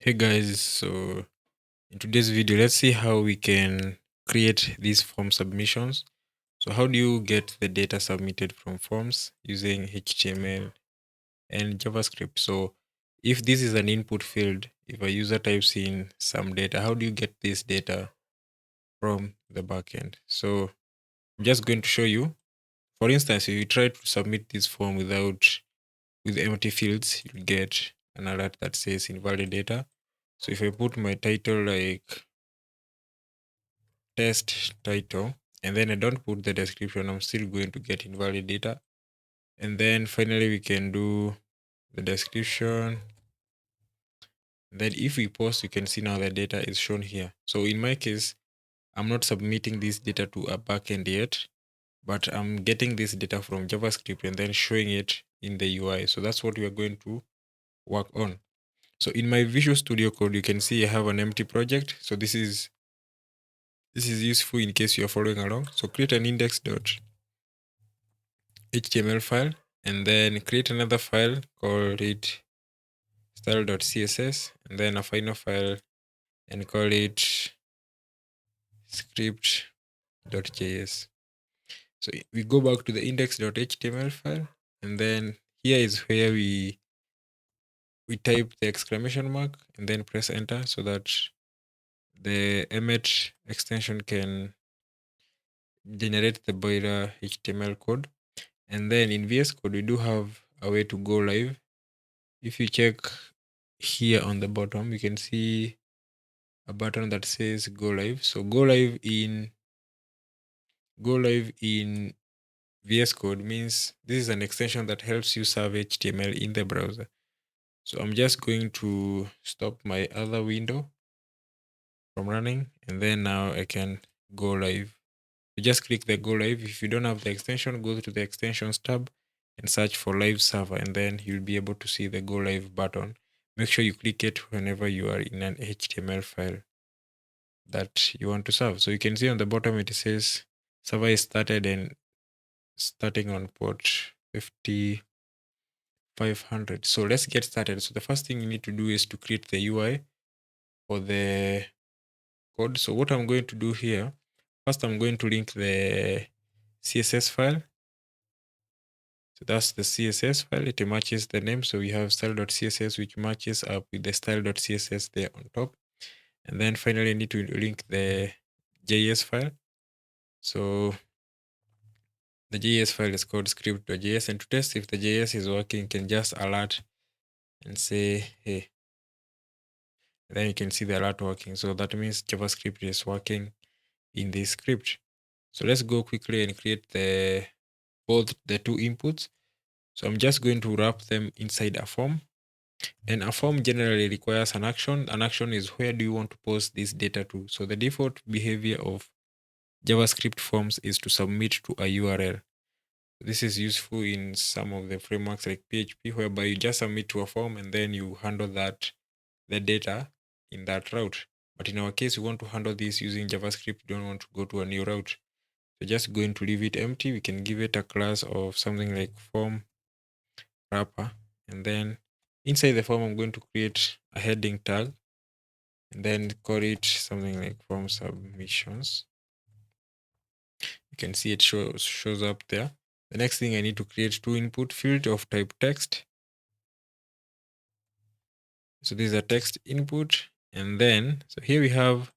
Hey guys, so in today's video, let's see how we can create these form submissions. So how do you get the data submitted from forms using HTML and JavaScript? So if this is an input field, if a user types in some data, how do you get this data from the backend? So I'm just going to show you. For instance, if you try to submit this form with empty fields, you'll get an alert that says invalid data. So if I put my title like test title and then I don't put the description, I'm still going to get invalid data. And then finally we can do the description. And then if we post, you can see now the data is shown here. So in my case, I'm not submitting this data to a backend yet, but I'm getting this data from JavaScript and then showing it in the UI. So that's what we are going to work on. So in my Visual Studio Code, you can see I have an empty project. So this is useful in case you are following along. So create an index.html file and then create another file, call it style.css, and then a final file and call it script.js. So we go back to the index.html file, and then here is where we type the exclamation mark and then press enter so that the Emmet extension can generate the boiler HTML code. And then in VS Code, we do have a way to go live. If you check here on the bottom, you can see a button that says go live. So go live in VS Code means this is an extension that helps you serve HTML in the browser. So I'm just going to stop my other window from running, and then now I can go live. You just click the go live. If you don't have the extension, go to the extensions tab and search for live server, and then you'll be able to see the go live button. Make sure you click it whenever you are in an HTML file that you want to serve. So you can see on the bottom it says server is started and starting on port 5500. So let's get started. So the first thing you need to do is to create the UI for the code. So what I'm going to do here, first I'm going to link the CSS file. So that's the CSS file. It matches the name. So we have style.css, which matches up with the style.css there on top. And then finally, I need to link the JS file. So the JS file is called script.js. And to test if the JS is working, you can just alert and say, hey. And then you can see the alert working. So that means JavaScript is working in this script. So let's go quickly and create both the two inputs. So I'm just going to wrap them inside a form. And a form generally requires an action. An action is where do you want to post this data to. So the default behavior of JavaScript forms is to submit to a URL. This is useful in some of the frameworks like PHP, whereby you just submit to a form and then you handle the data in that route. But in our case, we want to handle this using JavaScript. We don't want to go to a new route. So just going to leave it empty. We can give it a class of something like form wrapper. And then inside the form, I'm going to create a heading tag and then call it something like form submissions. You can see it shows up there. The next thing I need to create two input field of type text. So this is a text input. And then, so here we have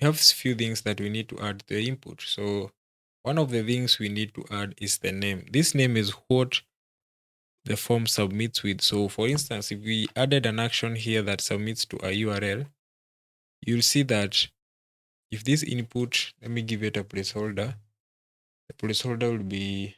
a few things that we need to add to the input. So one of the things we need to add is the name. This name is what the form submits with. So for instance, if we added an action here that submits to a URL, you'll see that if this input, let me give it a placeholder. The placeholder will be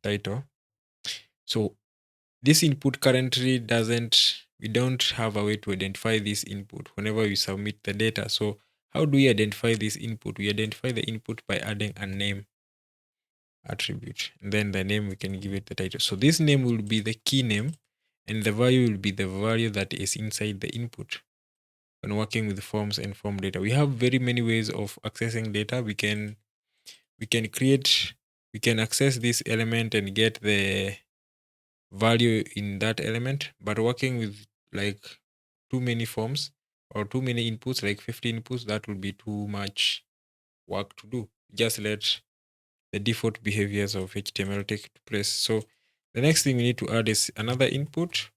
title. So this input currently we don't have a way to identify this input whenever we submit the data. So how do we identify this input? We identify the input by adding a name attribute. And then the name, we can give it the title. So this name will be the key name and the value will be the value that is inside the input. When working with forms and form data, we have very many ways of accessing data. We can access this element and get the value in that element, but working with like too many forms or too many inputs, like 50 inputs, that will be too much work to do. Just let the default behaviors of HTML take place. So the next thing we need to add is another input.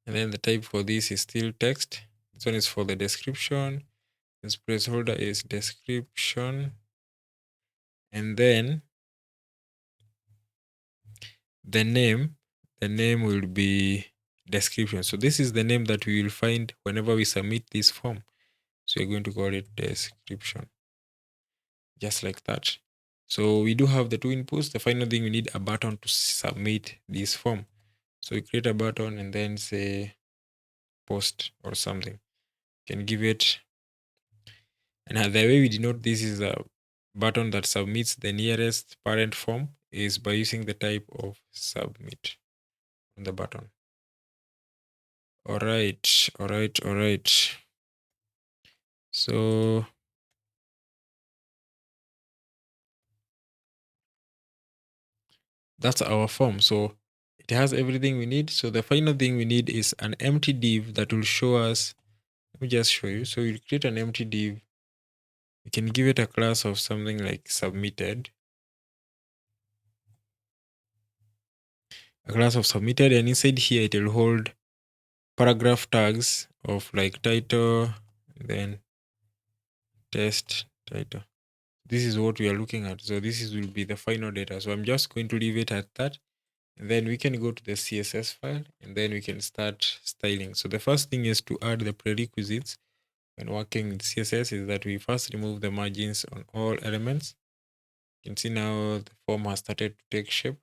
And then the type for this is still text. This one is for the description. This placeholder is description. And then the name will be description. So this is the name that we will find whenever we submit this form. So we're going to call it description, just like that. So we do have the two inputs. The final thing, we need a button to submit this form. So we create a button and then say post or something. You can give it, and the way we denote this is a button that submits the nearest parent form is by using the type of submit on the button. All right. So that's our form. So it has everything we need. So the final thing we need is an empty div that will show us. Let me just show you. So you create an empty div. You can give it a class of something like submitted. A class of submitted, and inside here it will hold paragraph tags of like title, then test title. This is what we are looking at. So this will be the final data. So I'm just going to leave it at that. And then we can go to the CSS file and then we can start styling. So the first thing is to add the prerequisites when working with CSS is that we first remove the margins on all elements. You can see now the form has started to take shape.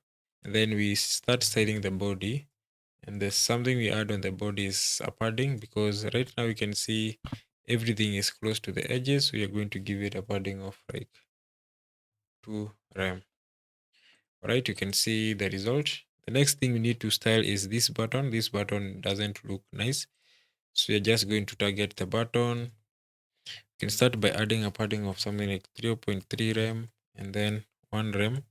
And then we start styling the body. And there's something we add on the body is a padding, because right now you can see everything is close to the edges. So we are going to give it a padding of like 2 rem. All right, you can see the result. The next thing we need to style is this button. This button doesn't look nice. So you're just going to target the button. You can start by adding a padding of something like 0.3 rem and then 1 rem.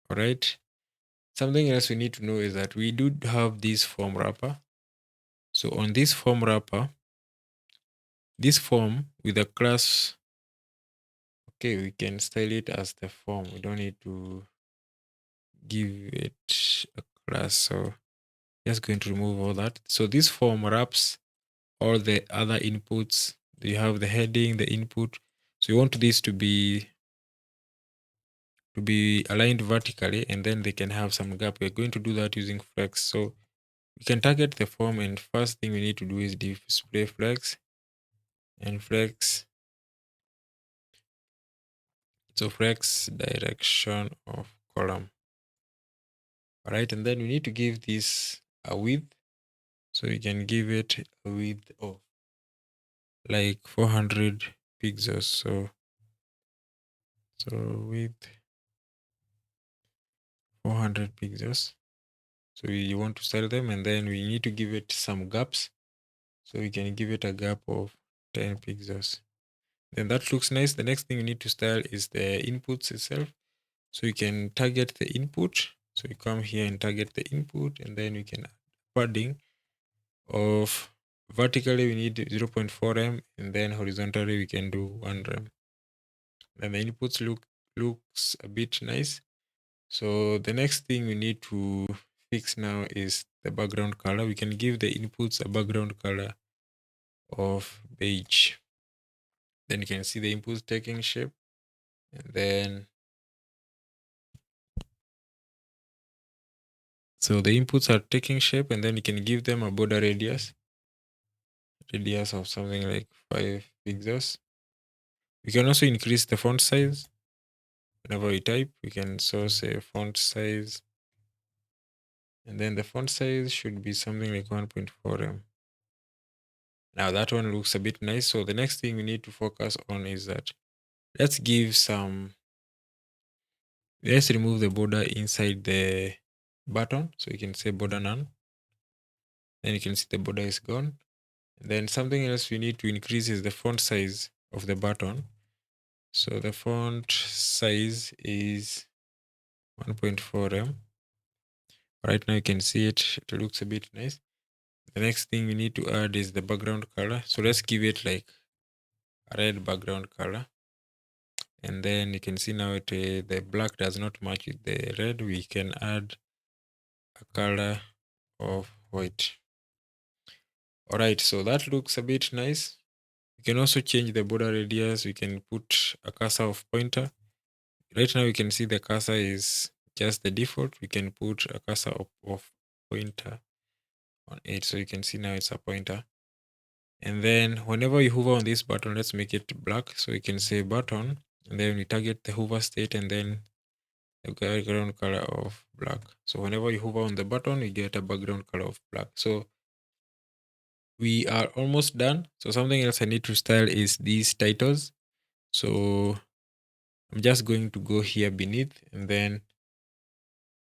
All right. Something else we need to know is that we do have this form wrapper. So on this form wrapper, this form with a class, okay, we can style it as the form. We don't need to give it a class. So just going to remove all that. So this form wraps all the other inputs. You have the heading, the input. So you want this to be aligned vertically, and then they can have some gap. We're going to do that using flex. So we can target the form, and first thing we need to do is display flex and flex. So flex direction of column. All right, and then we need to give this a width. So you can give it a width of like 400 pixels. So width 400 pixels. So you want to style them, and then we need to give it some gaps. So we can give it a gap of 10 pixels. Then that looks nice. The next thing we need to style is the inputs itself. So you can target the input. So you come here and target the input, and then we can add padding of vertically we need 0.4 rem, and then horizontally we can do 1 rem. Then the inputs looks a bit nice. So the next thing we need to fix now is the background color. We can give the inputs a background color of beige. Then you can see the inputs taking shape, and then so the inputs are taking shape, and then you can give them a border radius of something like 5 pixels. We can also increase the font size. Whenever we type, we can so say font size, and then the font size should be something like 1.4 m. Now that one looks a bit nice. So the next thing we need to focus on is that let's remove the border inside the button. So you can say border none. Then you can see the border is gone. And then something else we need to increase is the font size of the button. So the font size is 1.4 m. Right now you can see it looks a bit nice. The next thing we need to add is the background color. So let's give it like a red background color. And then you can see now the black does not match with the red. We can add a color of white. All right, so that looks a bit nice. We can also change the border radius. We can put a cursor of pointer. Right now we can see the cursor is just the default. We can put a cursor of pointer on it. So you can see now it's a pointer. And then whenever you hover on this button, let's make it black. So you can say button, and then we target the hover state and then the background color of black. So whenever you hover on the button, you get a background color of black. So we are almost done. So something else I need to style is these titles. So I'm just going to go here beneath, and then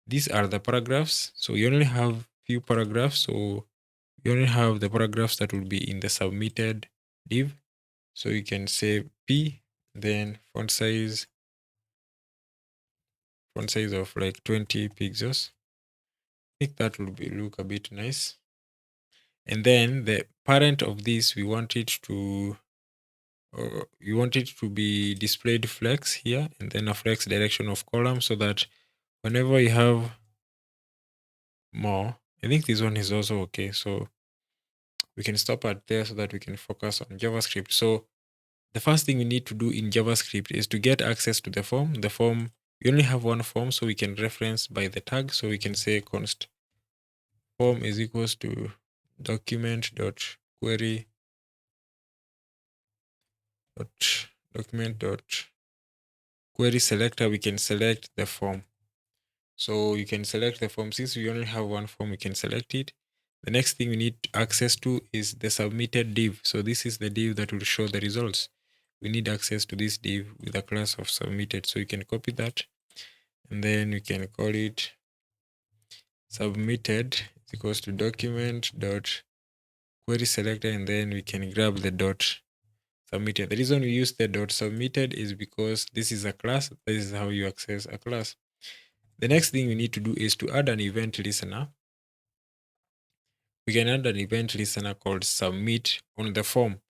these are the paragraphs. So you only have few paragraphs. So you only have the paragraphs that will be in the submitted div. So you can say P, then font size of like 20 pixels. I think that will look a bit nice. And then the parent of this, we want it to be displayed flex here, and then a flex direction of column, so that whenever you have more, I think this one is also okay. So we can stop at there so that we can focus on JavaScript. So the first thing we need to do in JavaScript is to get access to the form. The form, we only have one form, so we can reference by the tag. So we can say const form is equals to document.query document.query selector. We can select the form. So you can select the form. Since we only have one form, we can select it. The next thing we need access to is the submitted div. So this is the div that will show the results. We need access to this div with a class of submitted. So you can copy that, and then we can call it submitted is equals to document.query selector, and then we can grab the dot submitted. The reason we use the dot submitted is because this is a class. This is how you access a class. The next thing we need to do is to add an event listener. We can add an event listener called submit on the form.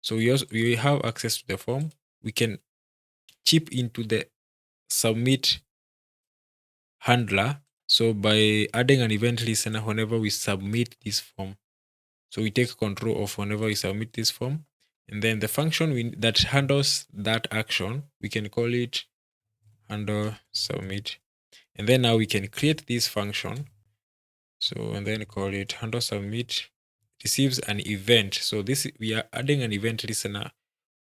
So we have access to the form. We can chip into the submit handler. So by adding an event listener whenever we submit this form, so we take control of whenever we submit this form, and then the function that handles that action, we can call it handle submit. And then now we can create this function. So and then call it handle submit receives an event. So this we are adding an event listener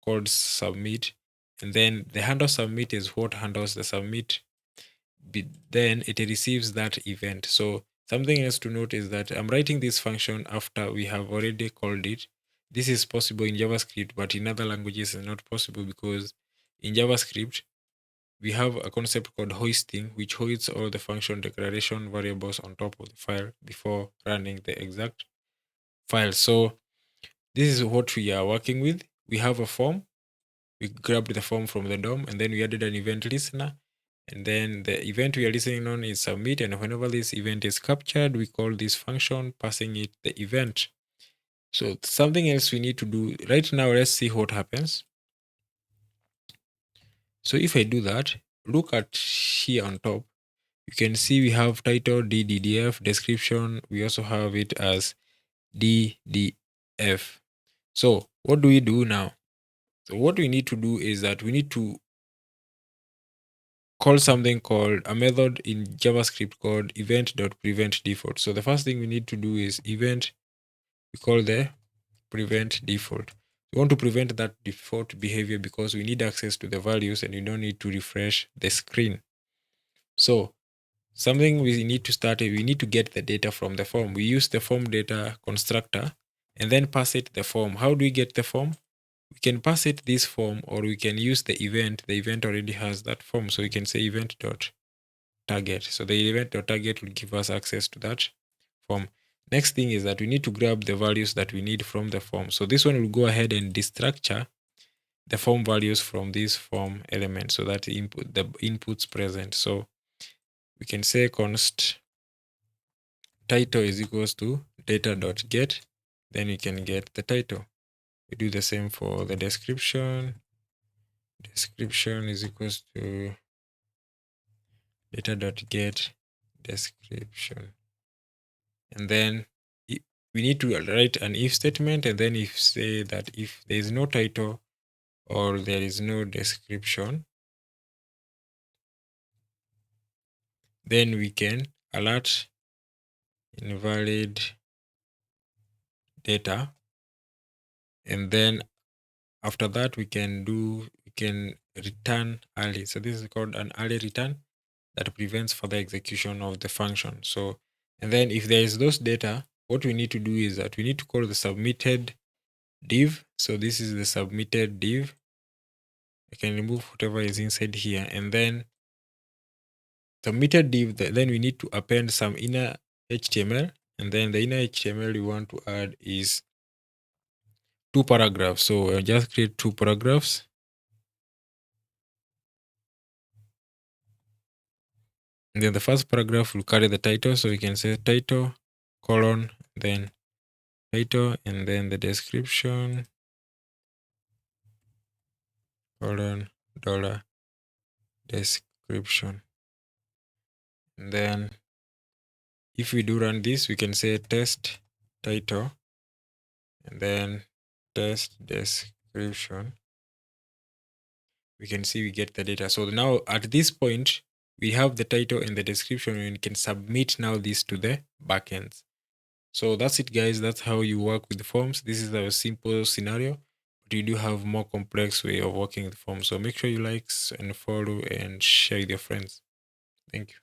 called submit, and then the handle submit is what handles the submit. Then it receives that event. So something else to note is that I'm writing this function after we have already called it. This is possible in JavaScript, but in other languages it's not possible, because in JavaScript we have a concept called hoisting, which hoists all the function declaration variables on top of the file before running the exact file. So this is what we are working with. We have a form. We grabbed the form from the DOM, and then we added an event listener. And then the event we are listening on is submit. And whenever this event is captured, we call this function, passing it the event. So something else we need to do right now, let's see what happens. So if I do that, look at here on top, you can see we have title, DDDF, description. We also have it as DDF. So what do we do now? So what we need to do is that we need to call something called a method in JavaScript called event.preventDefault. So the first thing we need to do is event, we call the prevent default. We want to prevent that default behavior because we need access to the values and you don't need to refresh the screen. So something we need to start is we need to get the data from the form. We use the form data constructor and then pass it the form. How do we get the form? We can pass it this form, or we can use the event. The event already has that form. So we can say event.target. So the event.target will give us access to that form. Next thing is that we need to grab the values that we need from the form. So this one will go ahead and destructure the form values from this form element so that the inputs present. So we can say const title is equals to data.get, then you can get the title. We do the same for the description. Description is equals to data.get description. And then we need to write an if statement, and then if say that if there is no title or there is no description, then we can alert invalid data, and then after that we can return early. So this is called an early return that prevents further execution of the function. So, and then if there is those data, what we need to do is that we need to call the submitted div. So this is the submitted div. I can remove whatever is inside here, and then submitted div, then we need to append some inner HTML, and then the inner HTML we want to add is 2 paragraphs. So I'll just create 2 paragraphs. And then the first paragraph will carry the title. So we can say title, colon, then title, and then the description, colon, dollar, description. And then if we do run this, we can say test title, and then test description. We can see we get the data. So now at this point, we have the title and the description, and we can submit now this to the backends. So that's it, guys. That's how you work with the forms. This is a simple scenario, but you do have more complex way of working with forms. So make sure you like and follow and share with your friends. Thank you.